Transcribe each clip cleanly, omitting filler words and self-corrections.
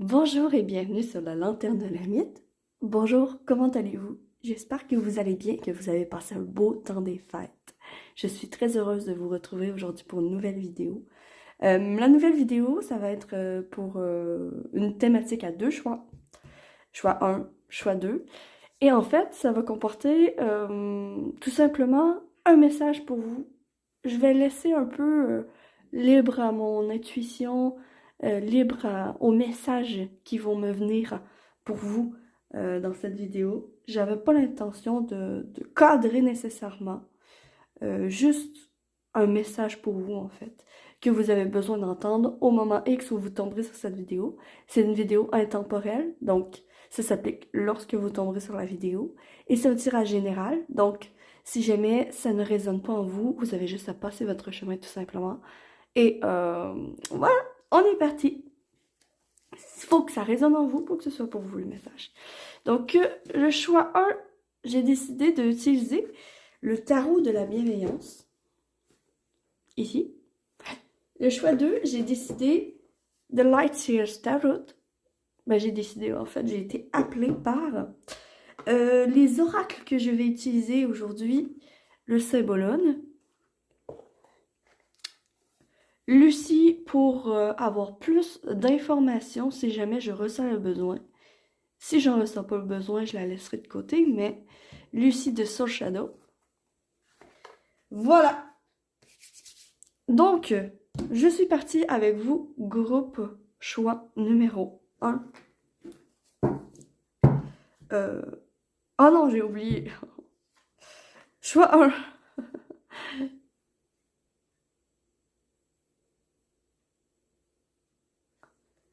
Bonjour et bienvenue sur la Lanterne de l'Ermite. Bonjour, comment allez-vous? J'espère que vous allez bien, que vous avez passé un beau temps des fêtes. Je suis très heureuse de vous retrouver aujourd'hui pour une nouvelle vidéo. La nouvelle vidéo, ça va être pour une thématique à deux choix. Choix 1, choix 2. Et en fait, ça va comporter tout simplement un message pour vous. Je vais laisser un peu libre à mon intuition, aux messages qui vont me venir pour vous dans cette vidéo. J'avais pas l'intention de cadrer nécessairement, juste un message pour vous en fait, que vous avez besoin d'entendre au moment X où vous tomberez sur cette vidéo. C'est une vidéo intemporelle, donc ça s'applique lorsque vous tomberez sur la vidéo. Et c'est un tirage général, donc si jamais ça ne résonne pas en vous, vous avez juste à passer votre chemin tout simplement. Et voilà, on est parti. Il faut que ça résonne en vous pour que ce soit pour vous le message. Donc le choix 1, j'ai décidé d'utiliser le tarot de la bienveillance. Ici. Le choix 2, j'ai décidé The Lightseers Tarot. Ben, j'ai décidé, en fait, j'ai été appelée par les oracles que je vais utiliser aujourd'hui. Le Symbolone. Lucie pour avoir plus d'informations si jamais je ressens le besoin. Si j'en ressens pas le besoin, je la laisserai de côté, mais Lucie de Soul Shadow. Voilà. Donc, je suis partie avec vous, groupe choix numéro 1. Oh non, j'ai oublié. Choix 1.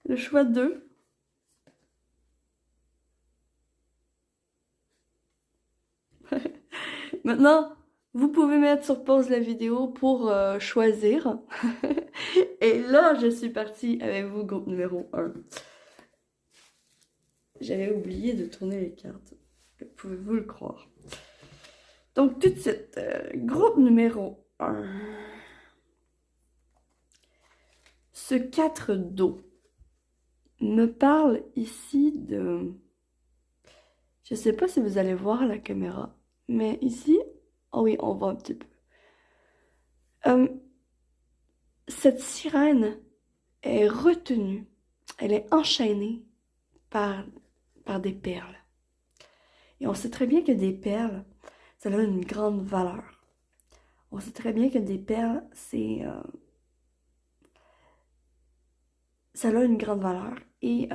Le choix 2. Maintenant, vous pouvez mettre sur pause la vidéo pour choisir. Et là, je suis partie avec vous, groupe numéro 1. J'avais oublié de tourner les cartes. Pouvez-vous le croire? Donc, tout de suite, groupe numéro 1. Ce 4 d'eau me parle ici de... Je sais pas si vous allez voir la caméra, mais ici... Oh oui, on voit un petit peu. Cette sirène est retenue. Elle est enchaînée par des perles. Et on sait très bien que des perles, ça a une grande valeur. On sait très bien que des perles, ça a une grande valeur. Et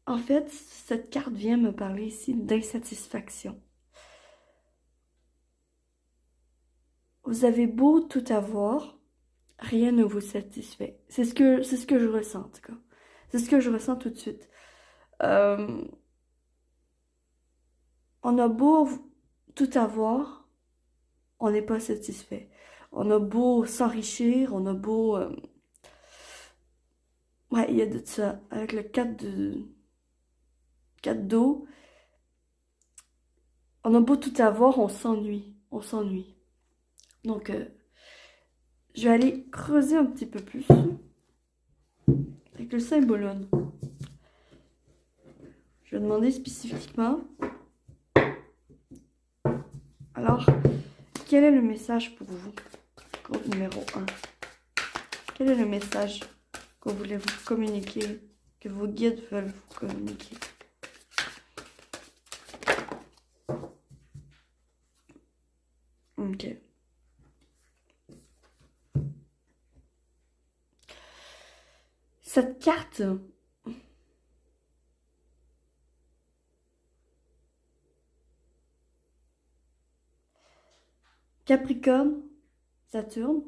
en fait, cette carte vient me parler ici d'insatisfaction. Vous avez beau tout avoir, rien ne vous satisfait. C'est ce que je ressens, en tout cas. C'est ce que je ressens tout de suite. On a beau tout avoir, on n'est pas satisfait. On a beau s'enrichir, on a beau... Ouais, il y a de ça. Avec le 4 d'eau, on a beau tout avoir, on s'ennuie. On s'ennuie. Donc, je vais aller creuser un petit peu plus avec le Symbolone. Je vais demander spécifiquement. Alors, quel est le message pour vous? Groupe numéro 1. Quel est le message que vous voulez vous communiquer, que vos guides veulent vous communiquer? Ok. Cette carte... Capricorne, Saturne,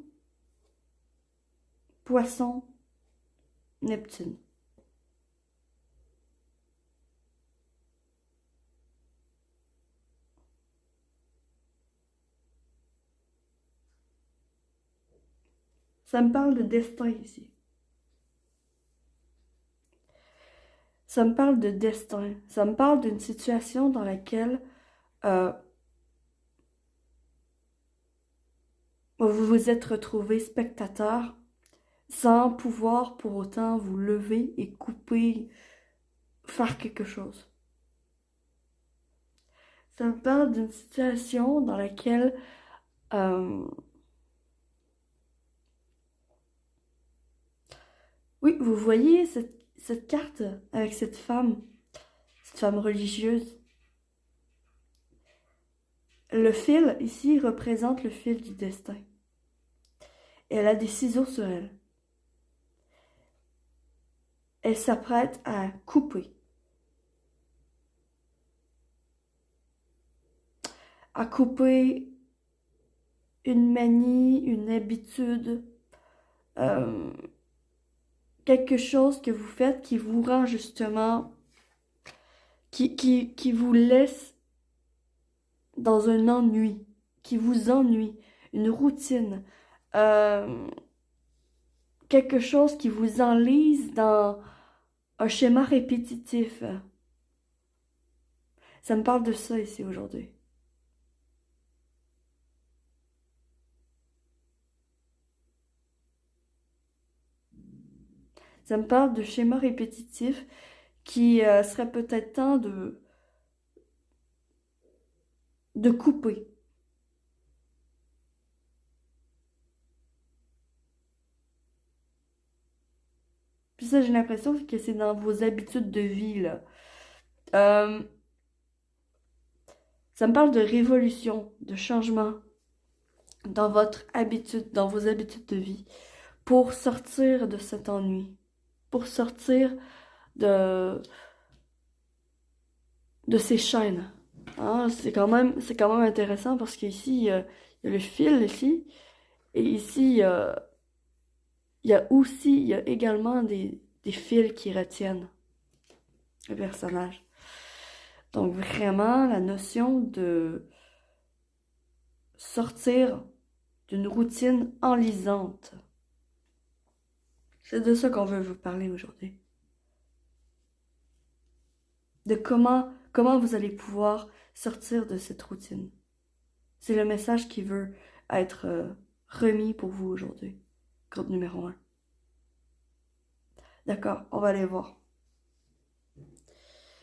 Poisson, Neptune. Ça me parle de destin ici. Ça me parle de destin. Ça me parle d'une situation dans laquelle vous vous êtes retrouvé spectateur sans pouvoir pour autant vous lever et couper faire quelque chose. Ça me parle d'une situation dans laquelle oui, vous voyez cette carte avec cette femme religieuse. Le fil ici représente le fil du destin. Et elle a des ciseaux sur elle. Elle s'apprête à couper. À couper une manie, une habitude, quelque chose que vous faites qui vous rend justement, qui vous laisse dans un ennui, qui vous ennuie, une routine, quelque chose qui vous enlise dans un schéma répétitif. Ça me parle de ça ici aujourd'hui. Ça me parle de schéma répétitif qui serait peut-être temps de couper. Puis ça, j'ai l'impression que c'est dans vos habitudes de vie, là. Euh, Ça me parle de révolution, de changement dans dans vos habitudes de vie, pour sortir de cet ennui, pour sortir de, de ces chaînes. Hein, c'est quand même intéressant parce qu'ici, il y a le fil ici, et ici, il y a également des fils qui retiennent le personnage. Donc vraiment, la notion de sortir d'une routine enlisante. C'est de ça qu'on veut vous parler aujourd'hui. De comment vous allez pouvoir sortir de cette routine. C'est le message qui veut être remis pour vous aujourd'hui. Groupe numéro 1. D'accord, on va aller voir.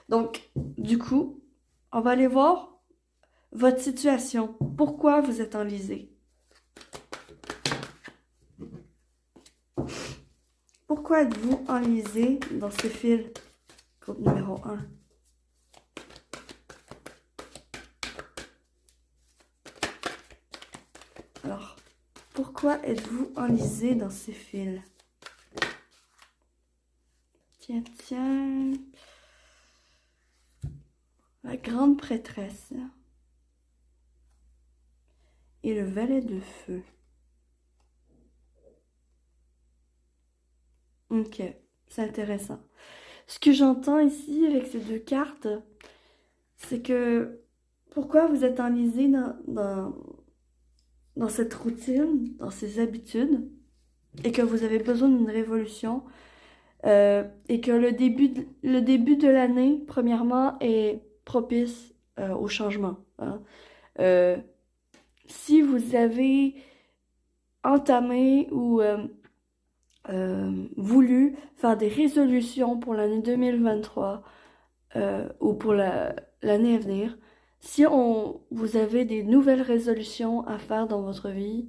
Donc, du coup, on va aller voir votre situation. Pourquoi vous êtes enlisé? Pourquoi êtes-vous enlisé dans ce fil? Groupe numéro 1. Alors, pourquoi êtes-vous enlisé dans ces fils? Tiens, tiens. La grande prêtresse. Et le valet de feu. Ok, c'est intéressant. Ce que j'entends ici avec ces deux cartes, c'est que pourquoi vous êtes enlisé dans cette routine, dans ces habitudes, et que vous avez besoin d'une révolution, et que le début de l'année, premièrement, est propice au changement. Hein. Si vous avez entamé ou voulu faire des résolutions pour l'année 2023 ou pour l'année à venir, si vous avez des nouvelles résolutions à faire dans votre vie,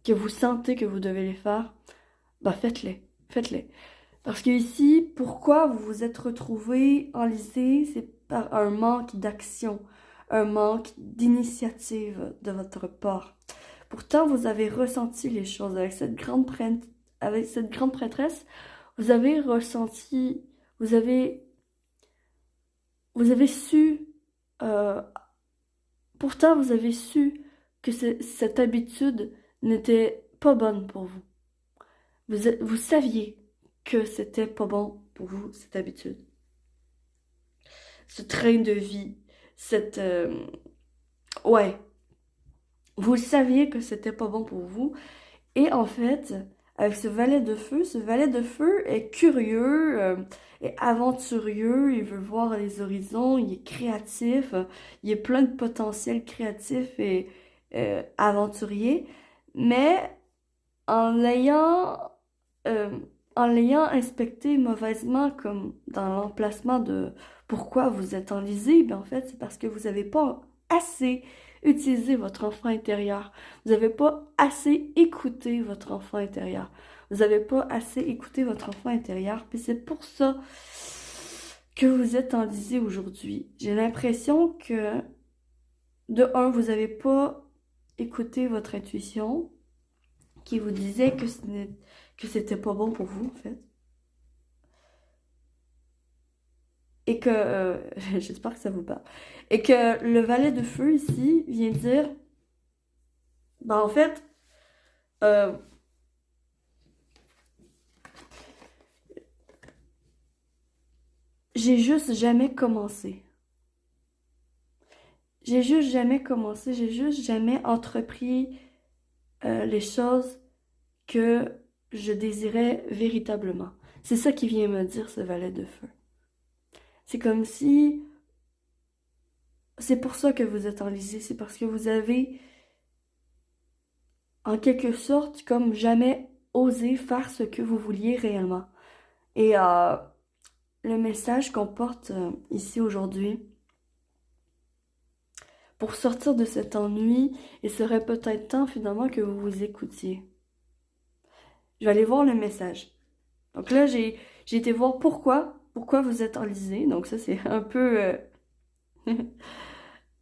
que vous sentez que vous devez les faire, bah faites-les, faites-les. Parce que ici, pourquoi vous vous êtes retrouvé enlisé, c'est par un manque d'action, un manque d'initiative de votre part. Pourtant, vous avez ressenti les choses avec cette grande prêtresse. Vous avez ressenti, vous avez su, pourtant vous avez su que cette habitude n'était pas bonne pour vous. Vous saviez que c'était pas bon pour vous, cette habitude. Ce train de vie, ouais, vous saviez que c'était pas bon pour vous. Et en fait, avec ce valet de feu est curieux, est aventurieux, il veut voir les horizons, il est créatif, il est plein de potentiel créatif et aventurier, mais en ayant en l'ayant inspecté mauvaisement, comme dans l'emplacement de pourquoi vous êtes enlisé, ben en fait, c'est parce que vous n'avez pas assez utilisé votre enfant intérieur. Vous n'avez pas assez écouté votre enfant intérieur. Vous n'avez pas assez écouté votre enfant intérieur, puis c'est pour ça que vous êtes enlisé aujourd'hui. J'ai l'impression que, de un, vous n'avez pas écouté votre intuition, qui vous disait que c'était pas bon pour vous, en fait. Et que, j'espère que ça vous parle, et que le valet de feu ici vient dire, ben en fait, euh, j'ai juste jamais commencé. J'ai juste jamais commencé, j'ai juste jamais entrepris les choses que je désirais véritablement. C'est ça qui vient me dire ce valet de feu. C'est comme si... C'est pour ça que vous êtes enlisé, c'est parce que vous avez, en quelque sorte, comme jamais osé faire ce que vous vouliez réellement. Et le message qu'on porte ici aujourd'hui, pour sortir de cet ennui, il serait peut-être temps finalement que vous vous écoutiez. Je vais aller voir le message. Donc là, j'ai été voir pourquoi vous êtes enlisé. Donc ça, c'est un peu...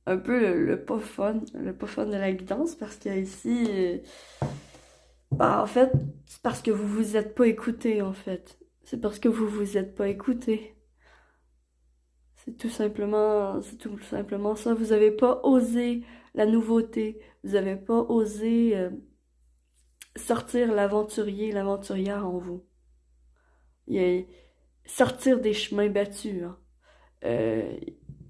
un peu le pas fun de la guidance, parce que ici, bah, en fait, c'est parce que vous vous êtes pas écouté, en fait. C'est parce que vous vous êtes pas écouté. C'est tout simplement ça. Vous avez pas osé la nouveauté. Vous avez pas osé sortir l'aventurière en vous. Sortir des chemins battus, hein. Euh,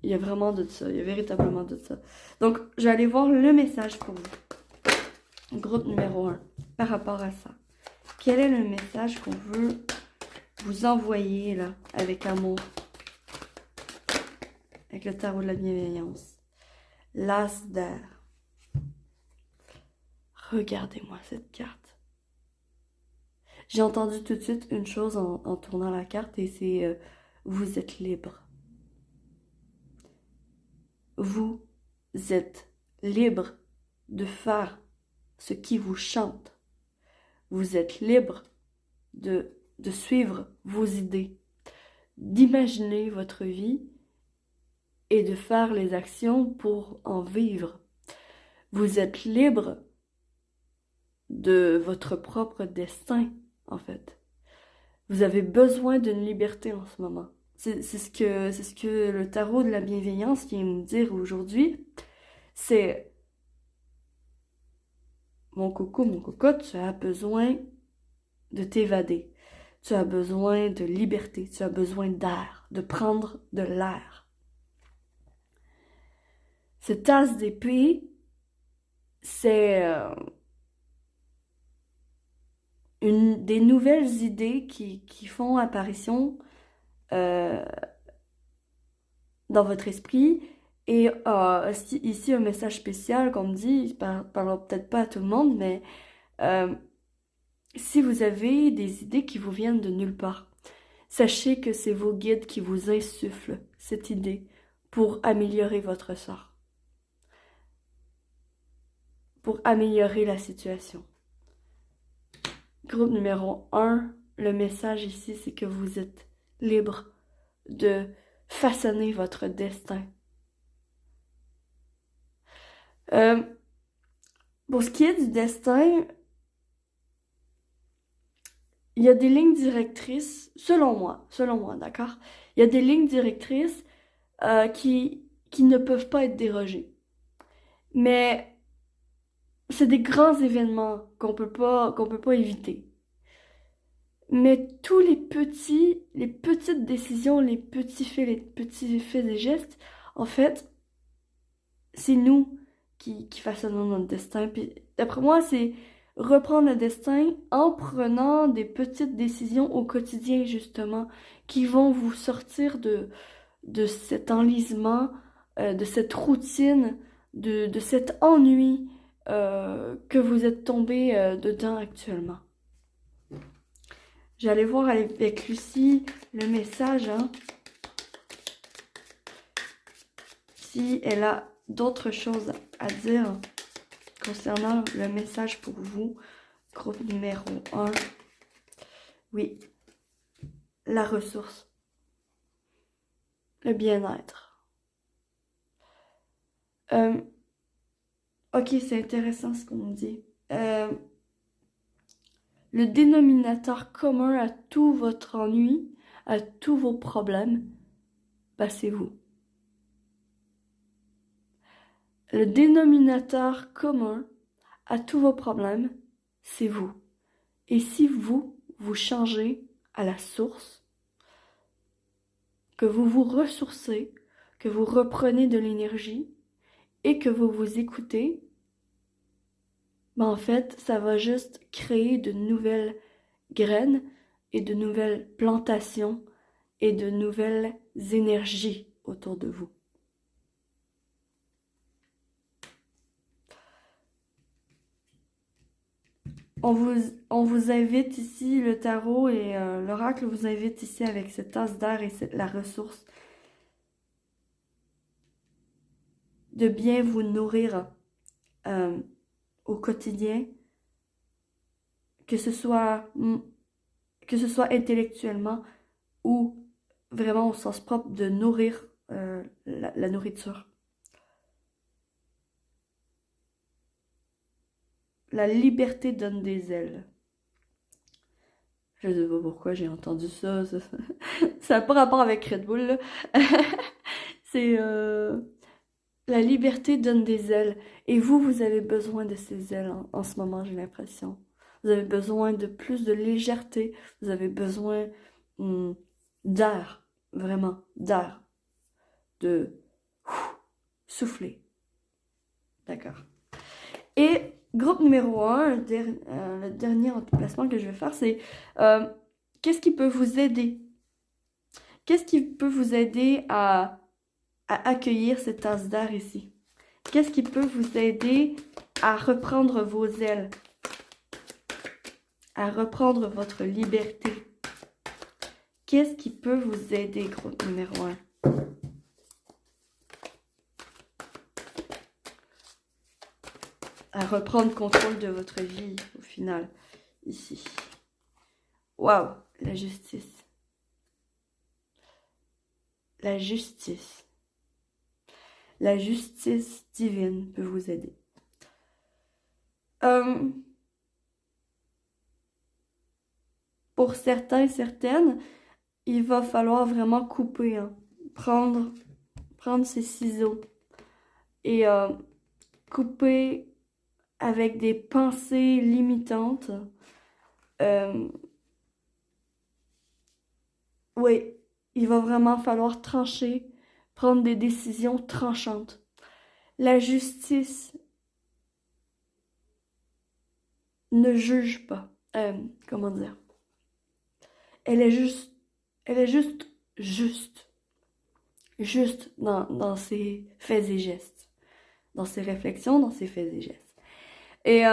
il y a vraiment de ça, il y a véritablement de ça. Donc, je vais aller voir le message pour vous. Groupe numéro 1, par rapport à ça. Quel est le message qu'on veut vous envoyer, là, avec amour? Avec le tarot de la bienveillance. L'as d'air. Regardez-moi cette carte. J'ai entendu tout de suite une chose en tournant la carte, et c'est vous êtes libre. Vous êtes libre de faire ce qui vous chante. Vous êtes libre de suivre vos idées, d'imaginer votre vie et de faire les actions pour en vivre. Vous êtes libre de votre propre destin, en fait. Vous avez besoin d'une liberté en ce moment. C'est ce que le tarot de la bienveillance vient me dire aujourd'hui. C'est, mon coco, mon cocotte, tu as besoin de t'évader. Tu as besoin de liberté. Tu as besoin d'air, de prendre de l'air. Cette tasse d'épée, c'est des nouvelles idées qui font apparition dans votre esprit. Et ici, un message spécial qu'on me dit, je parle peut-être pas à tout le monde, mais si vous avez des idées qui vous viennent de nulle part, sachez que c'est vos guides qui vous insufflent cette idée pour améliorer votre sort, pour améliorer la situation. Groupe numéro 1, le message ici, c'est que vous êtes libre de façonner votre destin. Pour ce qui est du destin, il y a des lignes directrices, selon moi, d'accord? Il y a des lignes directrices qui ne peuvent pas être dérogées. Mais c'est des grands événements qu'on peut pas éviter. Mais tous les petites décisions, les petits faits et gestes, en fait, c'est nous qui façonnons notre destin. Puis d'après moi, c'est reprendre le destin en prenant des petites décisions au quotidien, justement, qui vont vous sortir de cet enlisement, de cette routine, de cet ennui que vous êtes tombé dedans actuellement. J'allais voir avec Lucie le message, hein, si elle a d'autres choses à dire concernant le message pour vous. Groupe numéro 1. Oui, la ressource, le bien-être. Ok, c'est intéressant ce qu'on nous dit. Le dénominateur commun à tout votre ennui, à tous vos problèmes, bah, c'est vous. Le dénominateur commun à tous vos problèmes, c'est vous. Et si vous, vous changez à la source, que vous vous ressourcez, que vous reprenez de l'énergie et que vous vous écoutez, ben en fait, ça va juste créer de nouvelles graines et de nouvelles plantations et de nouvelles énergies autour de vous. On vous invite ici, le tarot et l'oracle vous invite ici avec cette tasse d'air et la ressource de bien vous nourrir au quotidien, que ce soit intellectuellement ou vraiment au sens propre de nourrir la nourriture. La liberté donne des ailes. Je ne sais pas pourquoi j'ai entendu ça. Ça n'a pas rapport avec Red Bull, là. C'est... la liberté donne des ailes. Et vous avez besoin de ces ailes en ce moment, j'ai l'impression. Vous avez besoin de plus de légèreté. Vous avez besoin d'air. Vraiment, d'air. De souffler. D'accord. Et groupe numéro 1, le dernier placement que je vais faire, c'est qu'est-ce qui peut vous aider? Qu'est-ce qui peut vous aider à accueillir cette tasse d'air ici? Qu'est-ce qui peut vous aider à reprendre vos ailes? À reprendre votre liberté? Qu'est-ce qui peut vous aider, groupe numéro 1? À reprendre contrôle de votre vie, au final, ici. Waouh, la justice. La justice. La justice divine peut vous aider. Pour certains et certaines, il va falloir vraiment couper, hein. Prendre ces ciseaux et couper avec des pensées limitantes. Oui, il va vraiment falloir trancher, prendre des décisions tranchantes. La justice ne juge pas. Comment dire? Elle est juste dans ses faits et gestes, dans ses réflexions, dans ses faits et gestes. Et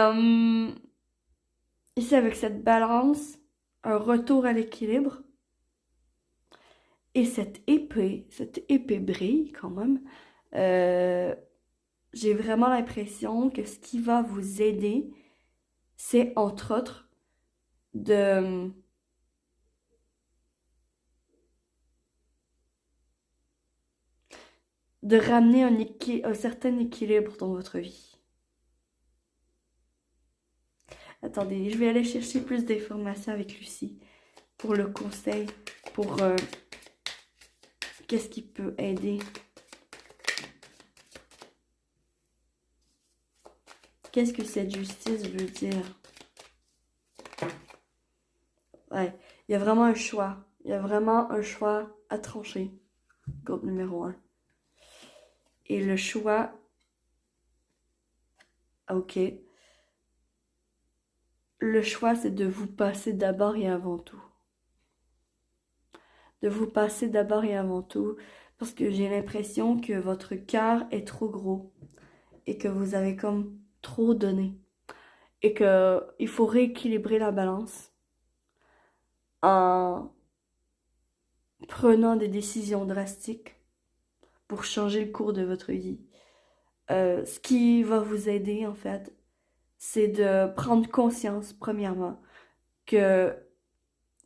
ici, avec cette balance, un retour à l'équilibre, et cette épée brille quand même. J'ai vraiment l'impression que ce qui va vous aider, c'est entre autres de ramener un certain équilibre dans votre vie. Attendez, je vais aller chercher plus d'informations avec Lucie pour le conseil, pour qu'est-ce qui peut aider. Qu'est-ce que cette justice veut dire? Ouais, il y a vraiment un choix. Il y a vraiment un choix à trancher. Groupe numéro 1. Et le choix... Ok. Le choix, c'est de vous passer d'abord et avant tout. De vous passer d'abord et avant tout. Parce que j'ai l'impression que votre cœur est trop gros. Et que vous avez comme trop donné. Et qu'il faut rééquilibrer la balance. en prenant des décisions drastiques pour changer le cours de votre vie. Ce qui va vous aider, en fait, c'est de prendre conscience, premièrement, que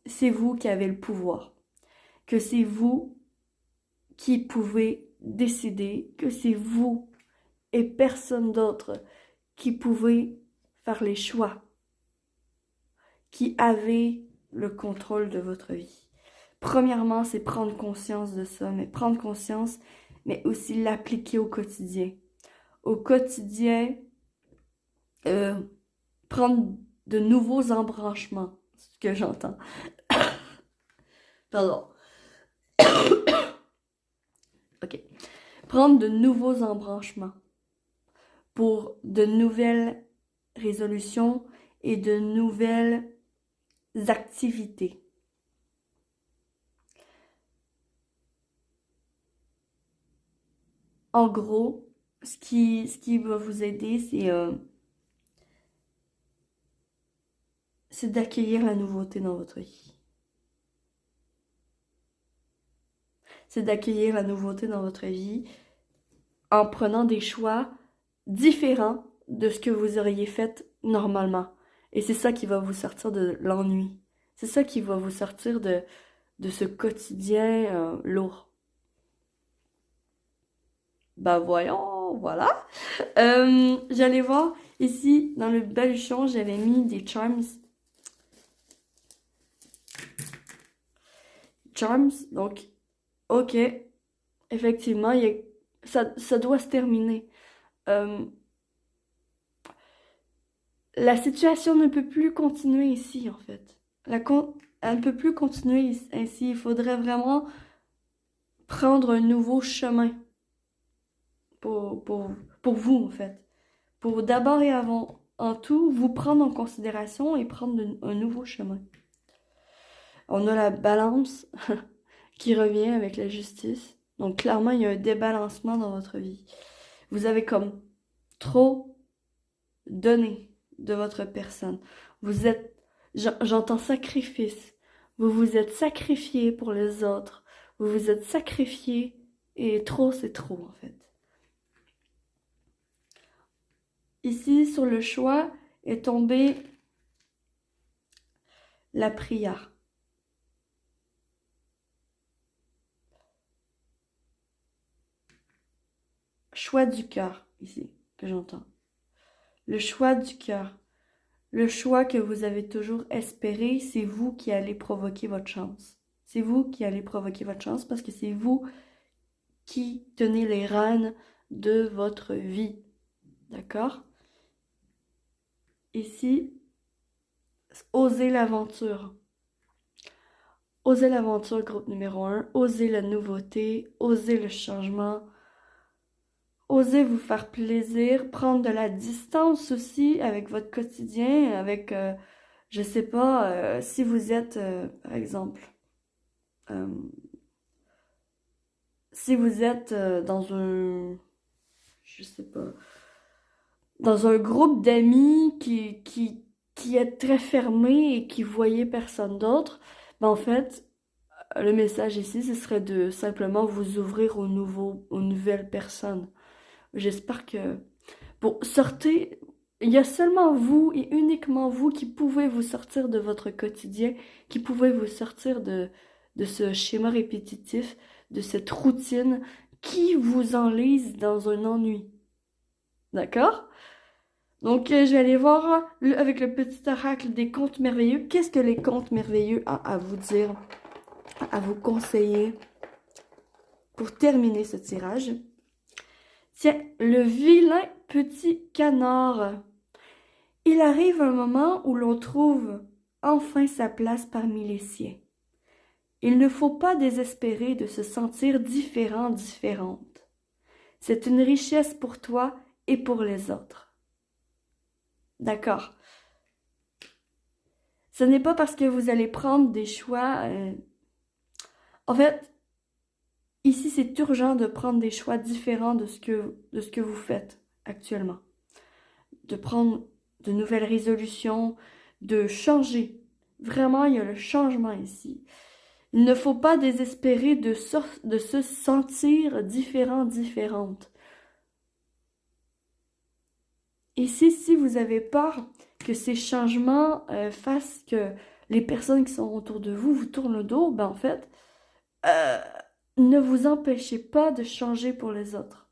c'est vous qui avez le pouvoir, que c'est vous qui pouvez décider, que c'est vous et personne d'autre qui pouvez faire les choix, qui avez le contrôle de votre vie. Premièrement, c'est prendre conscience de ça, mais prendre conscience, mais aussi l'appliquer au quotidien. Au quotidien, prendre de nouveaux embranchements, ce que j'entends. Pardon. OK. Prendre de nouveaux embranchements pour de nouvelles résolutions et de nouvelles activités. En gros, ce qui va vous aider, c'est d'accueillir la nouveauté dans votre vie. C'est d'accueillir la nouveauté dans votre vie en prenant des choix différents de ce que vous auriez fait normalement. Et c'est ça qui va vous sortir de l'ennui. C'est ça qui va vous sortir de ce quotidien lourd. Ben voyons, voilà. J'allais voir ici, dans le baluchon, j'avais mis des charms. Charms, donc, ok, effectivement, ça doit se terminer. La situation ne peut plus continuer ici, en fait. Elle ne peut plus continuer ainsi. Il faudrait vraiment prendre un nouveau chemin pour vous, en fait. Pour d'abord et avant en tout, vous prendre en considération et prendre un nouveau chemin. On a la balance qui revient avec la justice. Donc, clairement, il y a un débalancement dans votre vie. Vous avez comme trop donné de votre personne. Vous êtes, j'entends sacrifice. Vous vous êtes sacrifié pour les autres. Vous vous êtes sacrifié et trop, c'est trop, en fait. Ici, sur le choix, est tombée la prière. Choix du cœur, ici, que j'entends. Le choix du cœur. Le choix que vous avez toujours espéré, c'est vous qui allez provoquer votre chance. C'est vous qui allez provoquer votre chance parce que c'est vous qui tenez les rênes de votre vie. D'accord? Ici, osez l'aventure. Osez l'aventure, groupe numéro 1. Osez la nouveauté. Osez le changement. Osez vous faire plaisir. Prendre de la distance aussi avec votre quotidien. Avec, je sais pas, si vous êtes, par exemple, si vous êtes dans un, je sais pas, dans un groupe d'amis qui est très fermé et qui voyait personne d'autre, ben en fait, le message ici, ce serait de simplement vous ouvrir aux nouvelles personnes. J'espère que pour sortir, il y a seulement vous et uniquement vous qui pouvez vous sortir de votre quotidien, qui pouvez vous sortir de ce schéma répétitif, de cette routine qui vous enlise dans un ennui. D'accord? Donc, je vais aller voir avec le petit oracle des contes merveilleux. Qu'est-ce que les contes merveilleux ont à vous dire, à vous conseiller pour terminer ce tirage? Tiens, le vilain petit canard. Il arrive un moment où l'on trouve enfin sa place parmi les siens. Il ne faut pas désespérer de se sentir différent, différente. C'est une richesse pour toi et pour les autres. D'accord. Ce n'est pas parce que vous allez prendre des choix... En fait, ici, c'est urgent de prendre des choix différents de ce que vous faites actuellement. De prendre de nouvelles résolutions, de changer Vraiment, il y a le changement ici. Il ne faut pas désespérer de se sentir différent, différente. Ici, si vous avez peur que ces changements fassent que les personnes qui sont autour de vous vous tournent le dos, ben en fait, euh, ne vous empêchez pas de changer pour les autres.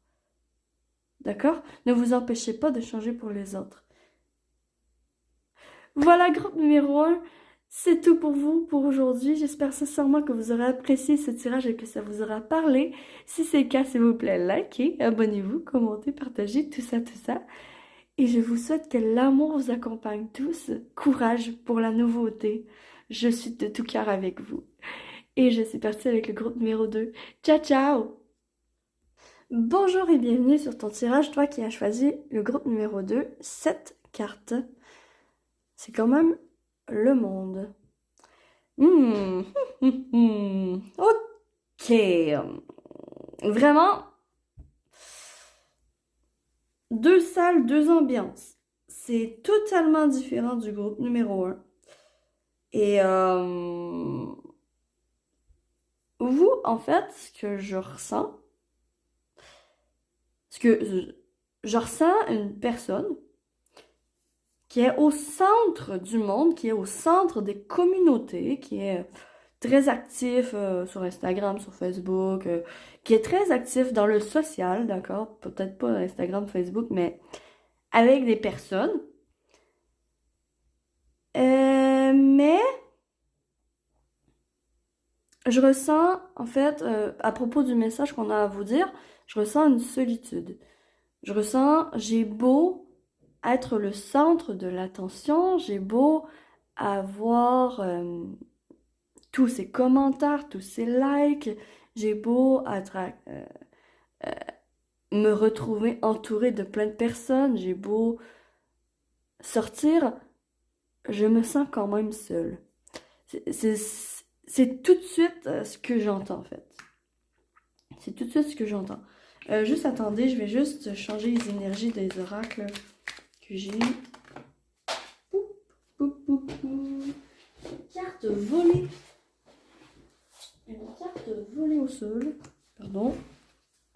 D'accord? Ne vous empêchez pas de changer pour les autres. Voilà, groupe numéro 1. C'est tout pour vous pour aujourd'hui. J'espère sincèrement que vous aurez apprécié ce tirage et que ça vous aura parlé. Si c'est le cas, s'il vous plaît, likez, abonnez-vous, commentez, partagez, tout ça, tout ça. Et je vous souhaite que l'amour vous accompagne tous. Courage pour la nouveauté. Je suis de tout cœur avec vous. Et je suis partie avec le groupe numéro 2. Ciao, ciao! Bonjour et bienvenue sur ton tirage, toi qui as choisi le groupe numéro 2, 7 cartes. C'est quand même le monde. Ok. Vraiment, deux salles, deux ambiances. C'est totalement différent du groupe numéro 1. Et vous, en fait, ce que je ressens, je ressens une personne qui est au centre du monde, qui est au centre des communautés, qui est très actif sur Instagram, sur Facebook, qui est très actif dans le social, d'accord? Peut-être pas Instagram, Facebook, mais avec des personnes. Mais je ressens, en fait, à propos du message qu'on a à vous dire, je ressens une solitude. Je ressens, j'ai beau être le centre de l'attention, j'ai beau avoir tous ces commentaires, tous ces likes, j'ai beau être, me retrouver entourée de plein de personnes, j'ai beau sortir, je me sens quand même seule. C'est tout de suite ce que j'entends en fait. C'est tout de suite ce que j'entends. Juste attendez, je vais juste changer les énergies des oracles que j'ai. Une carte volée. Une carte volée au sol. Pardon.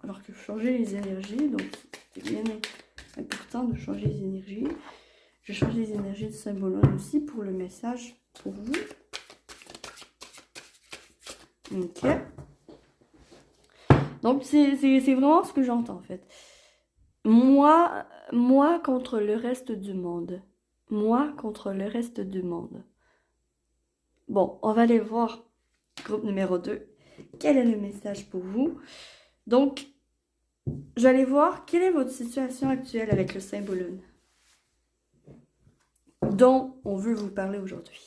Alors que je changeais les énergies, donc c'était bien important de changer les énergies. Je change les énergies de symbole aussi pour le message pour vous. Ok. Donc c'est vraiment ce que j'entends en fait. Moi contre le reste du monde. Moi contre le reste du monde. Bon, on va aller voir groupe numéro 2. Quel est le message pour vous? Donc, je vais aller voir quelle est votre situation actuelle avec le symbole dont on veut vous parler aujourd'hui.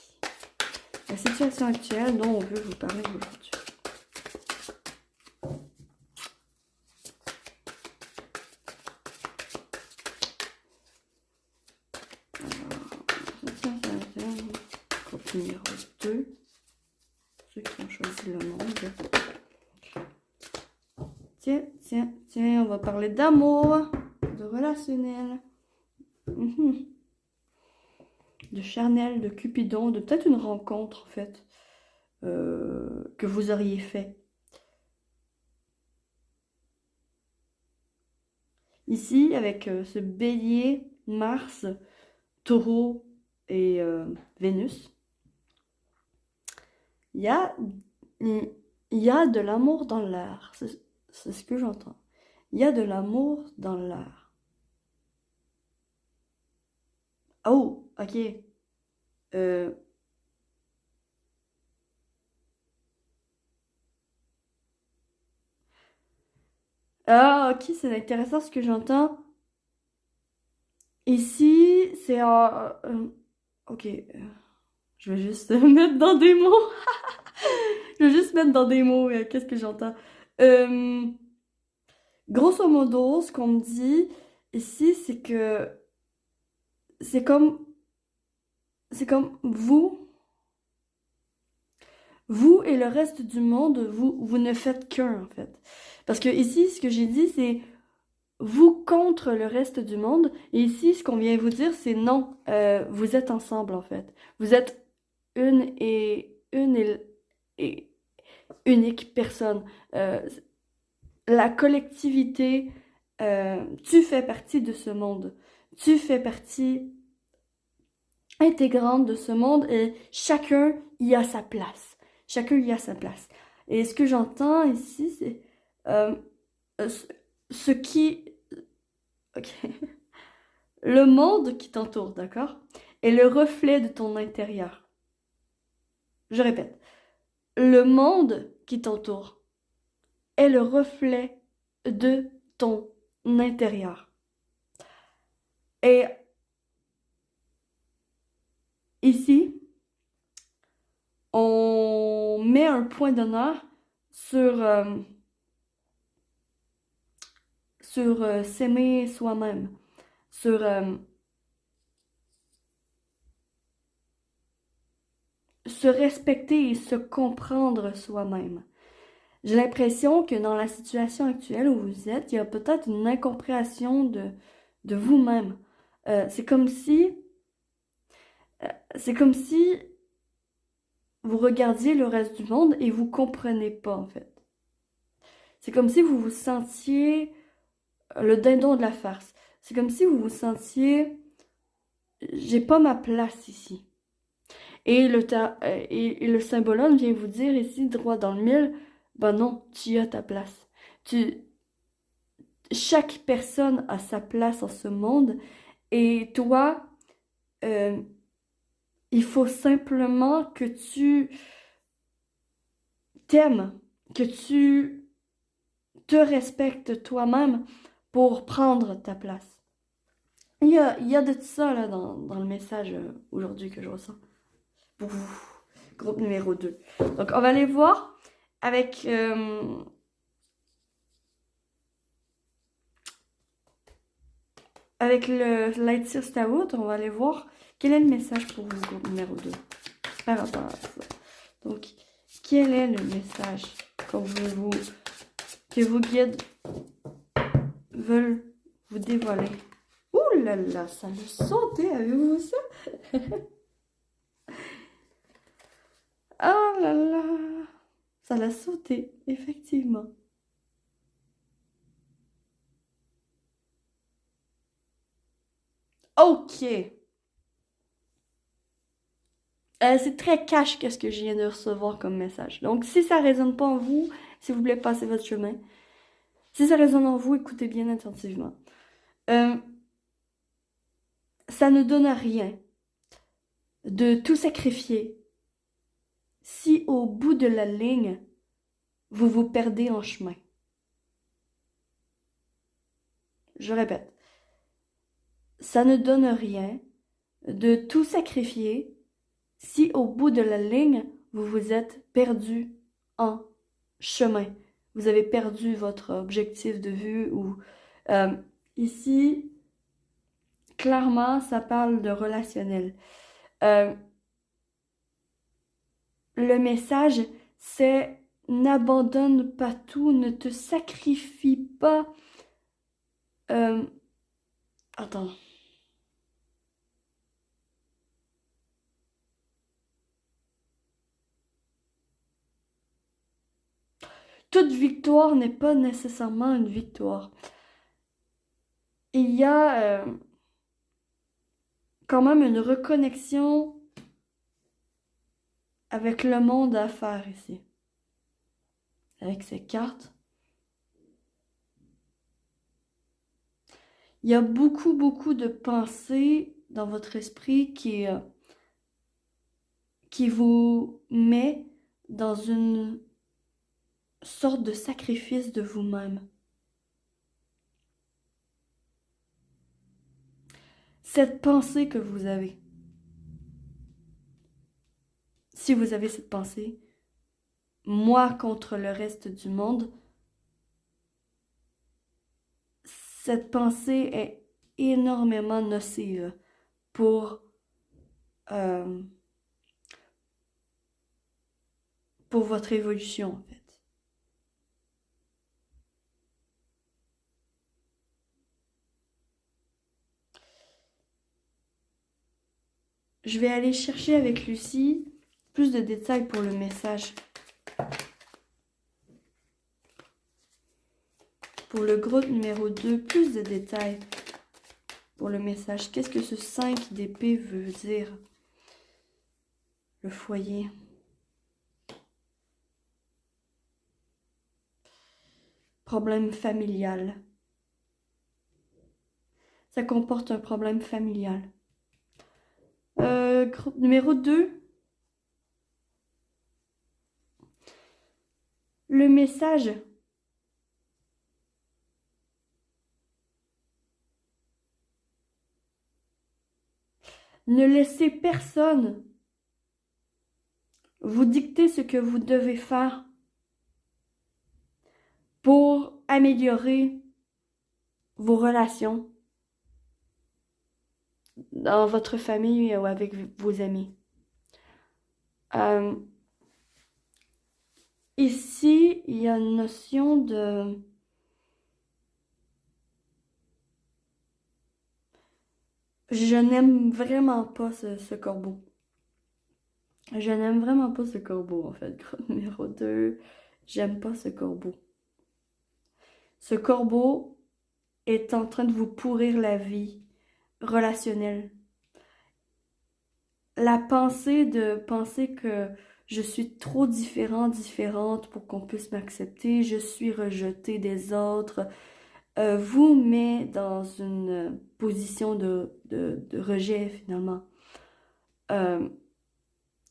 La situation actuelle dont on veut vous parler aujourd'hui. Groupe numéro 2. Ceux qui ont choisi le monde. Tiens, on va parler d'amour, de relationnel, de charnel, de Cupidon, de peut-être une rencontre en fait, que vous auriez fait. Ici, avec ce bélier, Mars, Taureau et Vénus, il y a de l'amour dans l'air. C'est ce que j'entends. Il y a de l'amour dans l'air. Oh, ok. Ah, ok, c'est intéressant ce que j'entends. Ici, c'est ok, je vais juste mettre dans des mots. Je vais juste mettre dans des mots, qu'est-ce que j'entends. Grosso modo, ce qu'on me dit ici, c'est que c'est comme vous et le reste du monde, vous ne faites qu'un en fait. Parce que ici, ce que j'ai dit, c'est vous contre le reste du monde. Et ici, ce qu'on vient vous dire, c'est non, vous êtes ensemble en fait. Vous êtes et unique personne. La collectivité, tu fais partie de ce monde. Tu fais partie intégrante de ce monde et chacun y a sa place. Chacun y a sa place. Et ce que j'entends ici, c'est euh, ce ce qui... Ok. Le monde qui t'entoure, d'accord? Est le reflet de ton intérieur. Je répète. Le monde qui t'entoure est le reflet de ton intérieur. Et ici, on met un point d'honneur sur s'aimer soi-même, sur se respecter et se comprendre soi-même. J'ai l'impression que dans la situation actuelle où vous êtes, il y a peut-être une incompréhension de vous-même. C'est comme si, c'est comme si vous regardiez le reste du monde et vous comprenez pas, en fait. C'est comme si vous vous sentiez le dindon de la farce. C'est comme si vous vous sentiez, j'ai pas ma place ici. Et le symbolone vient vous dire ici, droit dans le mille, ben non, tu as ta place. Chaque personne a sa place en ce monde et toi, euh, il faut simplement que tu t'aimes, que tu te respectes toi-même pour prendre ta place. Il y a de ça là, dans le message aujourd'hui que je ressens. Pour vous, groupe numéro 2. Donc, on va aller voir avec... avec le Lightyear Stout, on va aller voir quel est le message pour vous, groupe numéro 2, par rapport à ça. Donc, quel est le message que vos guides veulent vous dévoiler? Ouh là là, ça me sautait, avez-vous vu ça? Oh là là, ça l'a sauté, effectivement. Ok. C'est très cash qu'est-ce que je viens de recevoir comme message. Donc, si ça résonne pas en vous, s'il vous plaît, passez votre chemin. Si ça résonne en vous, écoutez bien attentivement. Ça ne donne rien de tout sacrifier si au bout de la ligne, vous vous perdez en chemin. Je répète, ça ne donne rien de tout sacrifier si au bout de la ligne, vous vous êtes perdu en chemin. Vous avez perdu votre objectif de vue ou ici, clairement, ça parle de relationnel. Le message, c'est n'abandonne pas tout, ne te sacrifie pas. Attends. Toute victoire n'est pas nécessairement une victoire. Il y a quand même une reconnexion avec le monde à faire ici. Avec ces cartes. Il y a beaucoup, beaucoup de pensées dans votre esprit qui vous met dans une sorte de sacrifice de vous-même. Cette pensée que vous avez, si vous avez cette pensée, moi contre le reste du monde, cette pensée est énormément nocive pour votre évolution, en fait. Je vais aller chercher avec Lucie Plus de détails pour le message. Pour le groupe numéro 2, plus de détails pour le message. Qu'est-ce que ce 5 d'épée veut dire? Le foyer. Problème familial. Ça comporte un problème familial. Groupe numéro 2. Le message. Ne laissez personne vous dicter ce que vous devez faire pour améliorer vos relations dans votre famille ou avec vos amis. Ici, il y a une notion de... Je n'aime vraiment pas ce corbeau. Je n'aime vraiment pas ce corbeau, en fait. Groupe numéro 2, j'aime pas ce corbeau. Ce corbeau est en train de vous pourrir la vie relationnelle. La pensée de penser que je suis trop différente pour qu'on puisse m'accepter, je suis rejetée des autres, vous met dans une position de rejet finalement.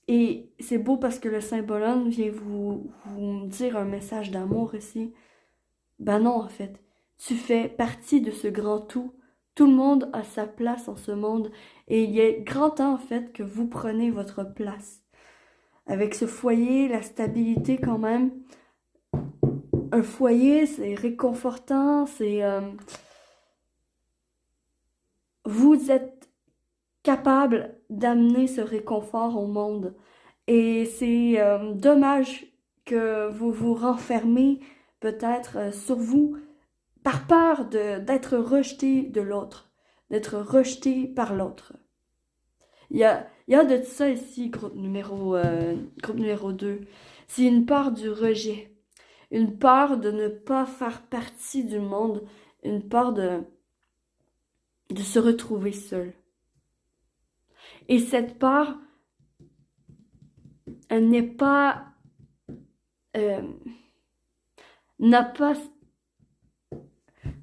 Et c'est beau parce que le symbole vient vous dire un message d'amour ici. Ben non, en fait, tu fais partie de ce grand tout. Tout le monde a sa place en ce monde et il est grand temps en fait que vous preniez votre place. Avec ce foyer, la stabilité quand même. Un foyer, c'est réconfortant, c'est... vous êtes capable d'amener ce réconfort au monde. Et c'est dommage que vous vous renfermez peut-être sur vous par peur d'être rejeté de l'autre, d'être rejeté par l'autre. Il y a de ça ici, groupe numéro 2. C'est une peur du rejet, une peur de ne pas faire partie du monde, une peur de se retrouver seul. Et cette peur, elle n'est pas... n'a pas...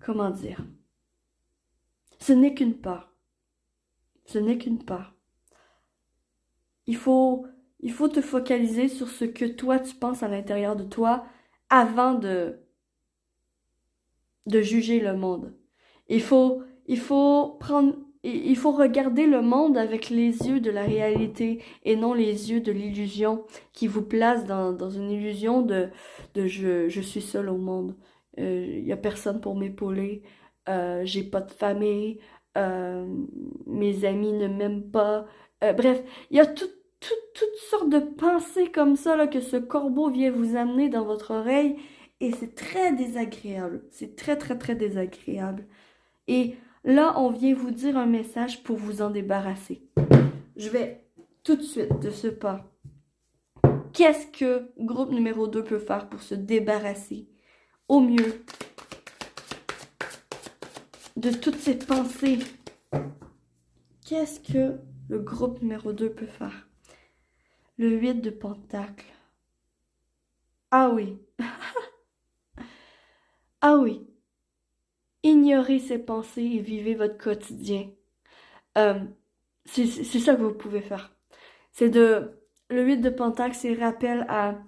Comment dire? Ce n'est qu'une peur. Ce n'est qu'une peur. Il faut te focaliser sur ce que toi tu penses à l'intérieur de toi avant de juger le monde. Il faut regarder le monde avec les yeux de la réalité et non les yeux de l'illusion qui vous place dans une illusion de je suis seul au monde. Il y a personne pour m'épauler. J'ai pas de famille. Mes amis ne m'aiment pas. Bref, il y a toutes sortes de pensées comme ça là, que ce corbeau vient vous amener dans votre oreille et c'est très désagréable. C'est très, très, très désagréable. Et là, on vient vous dire un message pour vous en débarrasser. Je vais tout de suite de ce pas. Qu'est-ce que groupe numéro 2 peut faire pour se débarrasser au mieux de toutes ces pensées? Qu'est-ce que le groupe numéro 2 peut faire? Le 8 de Pentacle. Ah oui. Ah oui. Ignorez ces pensées et vivez votre quotidien. C'est ça que vous pouvez faire. Le 8 de Pentacle, c'est rappel à...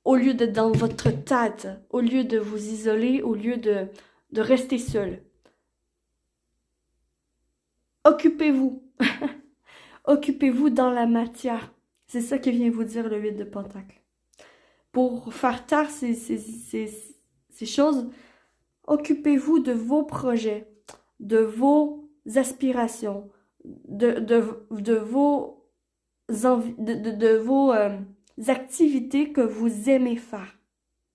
Au lieu d'être dans votre tête, au lieu de vous isoler, au lieu de rester seul. Occupez-vous. Occupez-vous dans la matière. C'est ça que vient vous dire le 8 de Pentacle. Pour faire taire ces choses, occupez-vous de vos projets, de vos aspirations, de vos envies, de vos activités que vous aimez faire.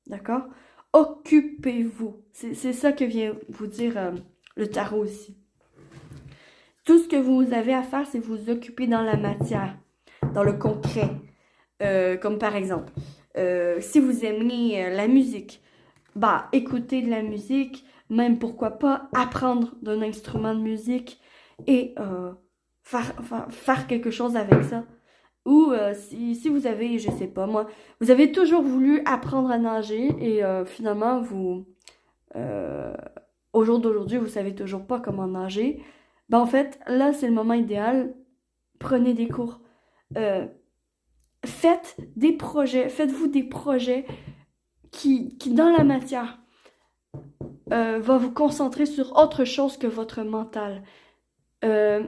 D'accord? Occupez-vous. C'est ça que vient vous dire le tarot ici. Tout ce que vous avez à faire, c'est vous occuper dans la matière, dans le concret. Comme par exemple, si vous aimez la musique, bah, écouter de la musique, même pourquoi pas apprendre d'un instrument de musique et faire quelque chose avec ça. Ou si vous avez, je sais pas moi, vous avez toujours voulu apprendre à nager et finalement euh, au jour d'aujourd'hui, vous savez toujours pas comment nager, ben en fait, là c'est le moment idéal. Prenez des cours. Euh, Faites des projets, faites-vous des projets qui dans la matière, va vous concentrer sur autre chose que votre mental. Euh,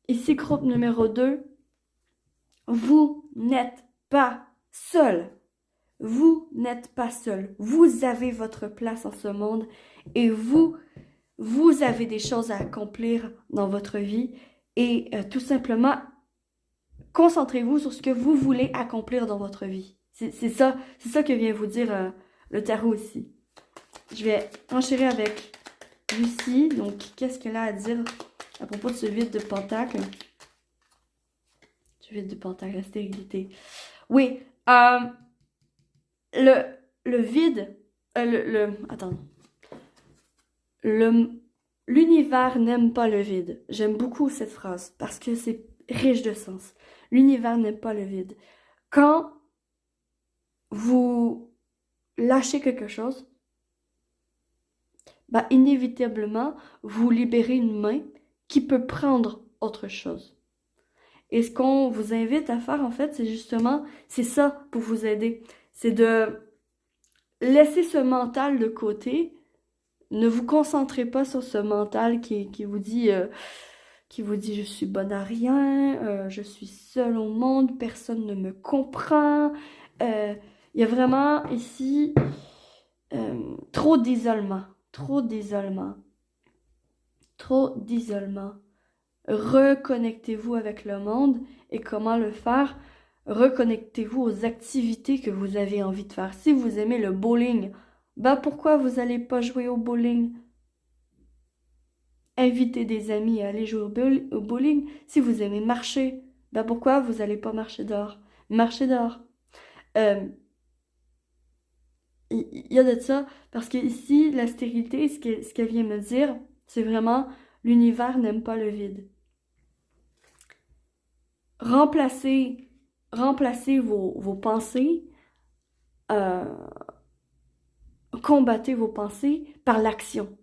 Ici, groupe numéro 2, vous n'êtes pas seul. Vous n'êtes pas seul. Vous avez votre place en ce monde et vous avez des choses à accomplir dans votre vie et tout simplement, concentrez-vous sur ce que vous voulez accomplir dans votre vie. C'est ça que vient vous dire le tarot ici. Je vais enchérir avec Lucie. Donc, qu'est-ce qu'elle a à dire à propos de ce vide de pentacle? Ce vide de pentacle, la stérilité. Oui, le vide, attends. L'univers n'aime pas le vide. J'aime beaucoup cette phrase parce que c'est riche de sens. L'univers n'aime pas le vide. Quand vous lâchez quelque chose, bah, inévitablement, vous libérez une main qui peut prendre autre chose. Et ce qu'on vous invite à faire, en fait, c'est justement, c'est ça pour vous aider. C'est de laisser ce mental de côté. Ne vous concentrez pas sur ce mental qui vous dit je suis bonne à rien, je suis seule au monde, personne ne me comprend. Il y a vraiment ici trop d'isolement, trop d'isolement, trop d'isolement. Reconnectez-vous avec le monde et comment le faire? Reconnectez-vous aux activités que vous avez envie de faire. Si vous aimez le bowling, bah pourquoi vous n'allez pas jouer au bowling? Invitez des amis à aller jouer au bowling. Si vous aimez marcher, bah pourquoi vous n'allez pas marcher dehors? Marcher dehors. Il y a de ça, parce que ici, la stérilité, ce qu'elle vient me dire, c'est vraiment l'univers n'aime pas le vide. Remplacez vos pensées, euh, combattez vos pensées par l'action.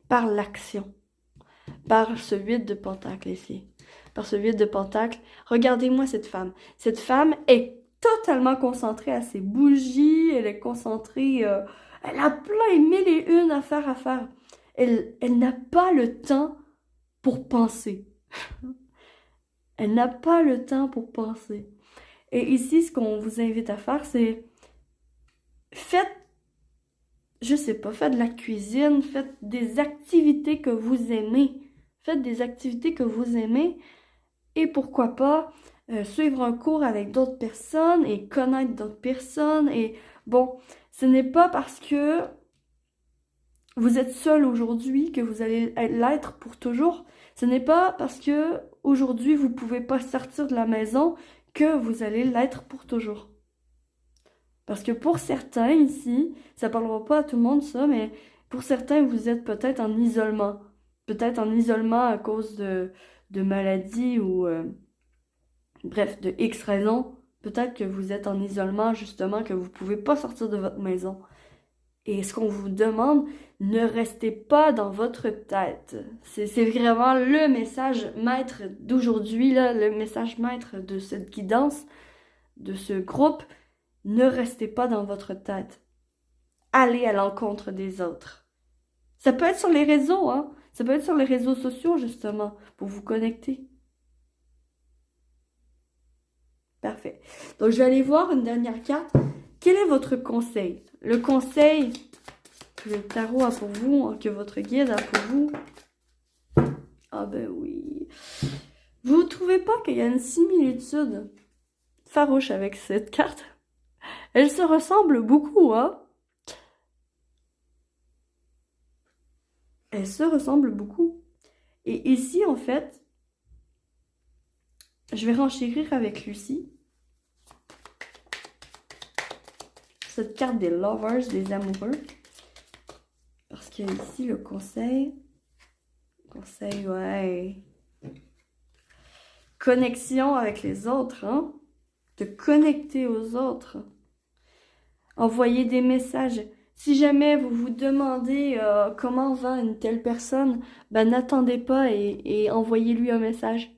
Par l'action. Par ce 8 de pentacle ici. Par ce 8 de pentacle. Regardez-moi cette femme. Cette femme est totalement concentrée à ses bougies. Elle est concentrée. Elle a plein mille et une affaires à faire. Elle n'a pas le temps pour penser. Elle n'a pas le temps pour penser. Et ici, ce qu'on vous invite à faire, c'est faites, je sais pas, faites de la cuisine, faites des activités que vous aimez. Faites des activités que vous aimez et pourquoi pas suivre un cours avec d'autres personnes et connaître d'autres personnes. Et bon, ce n'est pas parce que vous êtes seul aujourd'hui que vous allez l'être pour toujours. Ce n'est pas parce que aujourd'hui vous pouvez pas sortir de la maison que vous allez l'être pour toujours. Parce que pour certains ici, ça parlera pas à tout le monde ça, mais pour certains vous êtes peut-être en isolement. Peut-être en isolement à cause de maladies ou bref, de X raisons. Peut-être que vous êtes en isolement justement, que vous pouvez pas sortir de votre maison. Et ce qu'on vous demande, ne restez pas dans votre tête. C'est vraiment le message maître d'aujourd'hui, là, le message maître de cette guidance, de ce groupe. Ne restez pas dans votre tête. Allez à l'encontre des autres. Ça peut être sur les réseaux, hein. Ça peut être sur les réseaux sociaux, justement, pour vous connecter. Parfait. Donc, je vais aller voir une dernière carte. Quel est votre conseil? Le conseil que le tarot a pour vous, que votre guide a pour vous. Ah ben oui. Vous ne trouvez pas qu'il y a une similitude farouche avec cette carte? Elle se ressemble beaucoup, hein? Elle se ressemble beaucoup. Et ici, en fait, Je vais renchérir avec Lucie. Cette carte des lovers, des amoureux. Parce que ici, le conseil... Conseil, ouais. Connexion avec les autres, hein. De connecter aux autres. Envoyer des messages. Si jamais vous vous demandez comment va une telle personne, ben n'attendez pas et envoyez-lui un message.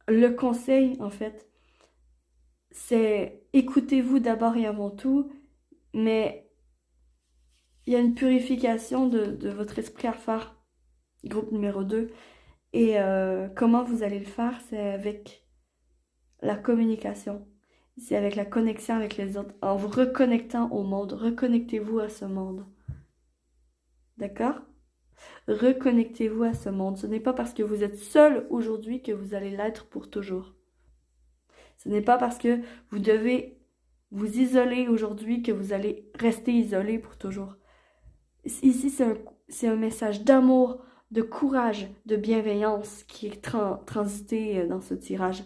Le conseil, en fait, c'est écoutez-vous d'abord et avant tout, mais il y a une purification de votre esprit à faire. Groupe numéro 2. Et comment vous allez le faire, c'est avec la communication. C'est avec la connexion avec les autres. En vous reconnectant au monde. Reconnectez-vous à ce monde. D'accord? Reconnectez-vous à ce monde. Ce n'est pas parce que vous êtes seul aujourd'hui que vous allez l'être pour toujours. Ce n'est pas parce que vous devez vous isoler aujourd'hui que vous allez rester isolé pour toujours. Ici, c'est un message d'amour, de courage, de bienveillance qui est transité dans ce tirage.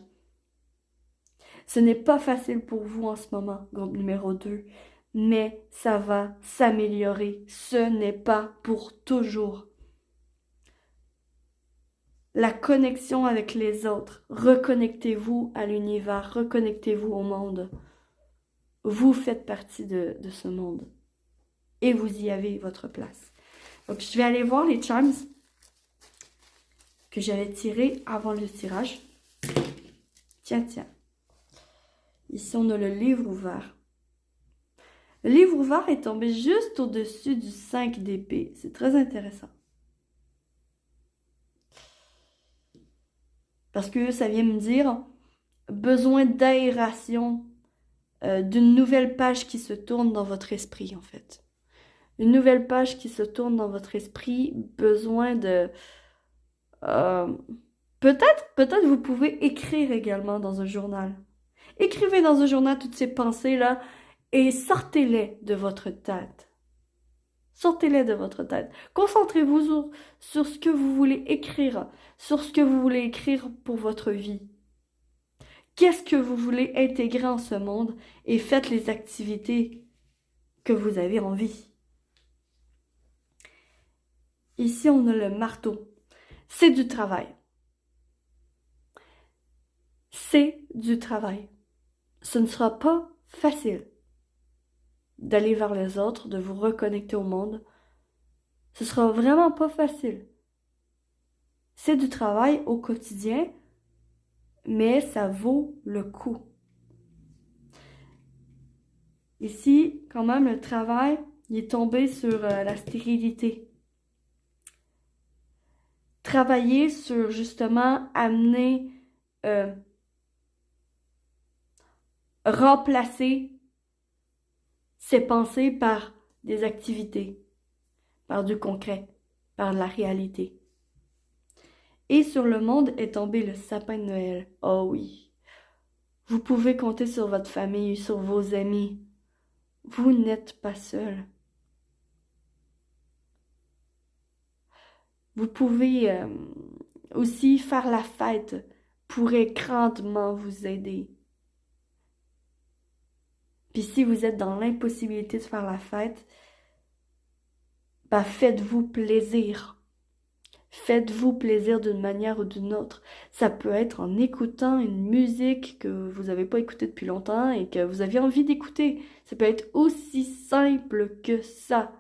Ce n'est pas facile pour vous en ce moment, groupe numéro 2, mais ça va s'améliorer. Ce n'est pas pour toujours. La connexion avec les autres. Reconnectez-vous à l'univers, reconnectez-vous au monde. Vous faites partie de ce monde. Et vous y avez votre place. Donc, je vais aller voir les charms que j'avais tirés avant le tirage. Tiens, tiens. Ici, on a le livre ouvert. Le livre ouvert est tombé juste au-dessus du 5 d'épée. C'est très intéressant. Parce que ça vient me dire besoin d'aération, d'une nouvelle page qui se tourne dans votre esprit, en fait. Une nouvelle page qui se tourne dans votre esprit, besoin de... peut-être vous pouvez écrire également dans un journal. Écrivez dans un journal toutes ces pensées-là et sortez-les de votre tête. Sortez-les de votre tête. Concentrez-vous sur ce que vous voulez écrire, sur ce que vous voulez écrire pour votre vie. Qu'est-ce que vous voulez intégrer en ce monde et faites les activités que vous avez envie. Ici, on a le marteau. C'est du travail. C'est du travail. Ce ne sera pas facile d'aller vers les autres, de vous reconnecter au monde. Ce sera vraiment pas facile. C'est du travail au quotidien, mais ça vaut le coup. Ici, quand même, le travail, il est tombé sur la stérilité. Travailler sur, justement, amener, remplacer ses pensées par des activités, par du concret, par la réalité. Et sur le monde est tombé le sapin de Noël. Oh oui. Vous pouvez compter sur votre famille, sur vos amis. Vous n'êtes pas seul. Vous pouvez aussi faire la fête pourrait grandement vous aider. Puis si vous êtes dans l'impossibilité de faire la fête, bah faites-vous plaisir. Faites-vous plaisir d'une manière ou d'une autre. Ça peut être en écoutant une musique que vous n'avez pas écoutée depuis longtemps et que vous avez envie d'écouter. Ça peut être aussi simple que ça.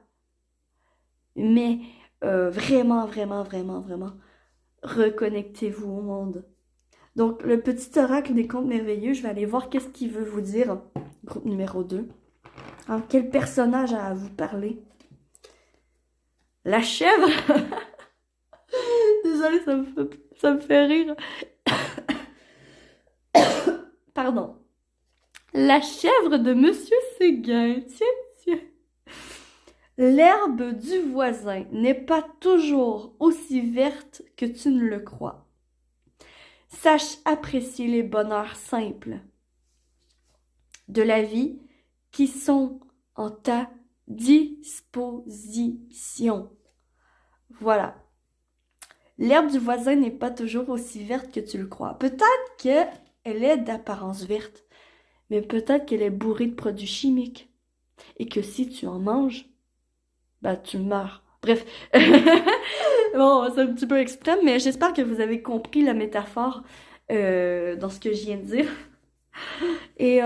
Mais vraiment, reconnectez-vous au monde. Donc, le petit oracle des contes merveilleux, je vais aller voir qu'est-ce qu'il veut vous dire. Groupe numéro 2. Hein, quel personnage a à vous parler? La chèvre! Désolée, ça me fait rire. Pardon. La chèvre de Monsieur Séguin. Tiens. L'herbe du voisin n'est pas toujours aussi verte que tu ne le crois. Sache apprécier les bonheurs simples de la vie qui sont en ta disposition. Voilà. L'herbe du voisin n'est pas toujours aussi verte que tu le crois. Peut-être qu'elle est d'apparence verte, mais peut-être qu'elle est bourrée de produits chimiques. Et que si tu en manges, bah tu meurs. Bref, bon, c'est un petit peu extrême, mais j'espère que vous avez compris la métaphore dans ce que je viens de dire. Et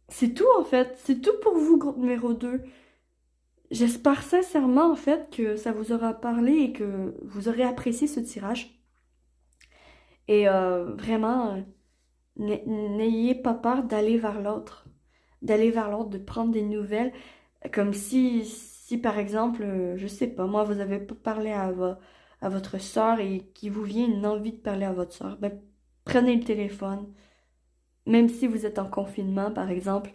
c'est tout en fait, c'est tout pour vous, groupe numéro 2. J'espère sincèrement en fait que ça vous aura parlé et que vous aurez apprécié ce tirage. Et vraiment, n'ayez pas peur d'aller vers l'autre. D'aller vers l'autre, de prendre des nouvelles. Comme si par exemple, je sais pas, moi, vous avez pas parlé à votre soeur et qu'il vous vient une envie de parler à votre soeur, ben, prenez le téléphone. Même si vous êtes en confinement, par exemple,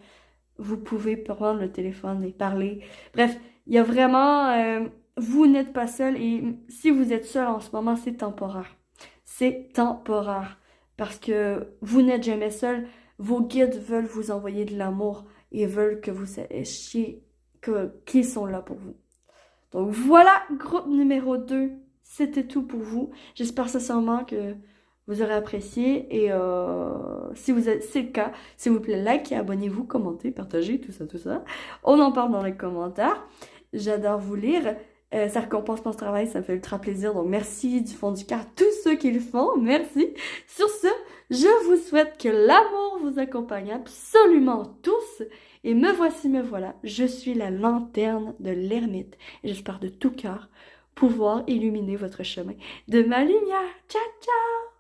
vous pouvez prendre le téléphone et parler. Bref, il y a vraiment... vous n'êtes pas seul et si vous êtes seul en ce moment, c'est temporaire. C'est temporaire. Parce que vous n'êtes jamais seul. Vos guides veulent vous envoyer de l'amour et veulent que vous sachiez qu'ils sont là pour vous. Donc voilà, groupe numéro 2. C'était tout pour vous. J'espère sincèrement que vous aurez apprécié. Et si c'est le cas, s'il vous plaît, likez, abonnez-vous, commentez, partagez, tout ça, tout ça. On en parle dans les commentaires. J'adore vous lire. Ça récompense mon travail, ça me fait ultra plaisir. Donc merci du fond du cœur à tous ceux qui le font. Merci. Sur ce, je vous souhaite que l'amour vous accompagne absolument tous. Et me voici, me voilà. Je suis la lanterne de l'ermite. Et j'espère de tout cœur pouvoir illuminer votre chemin de ma lumière. Ciao, ciao!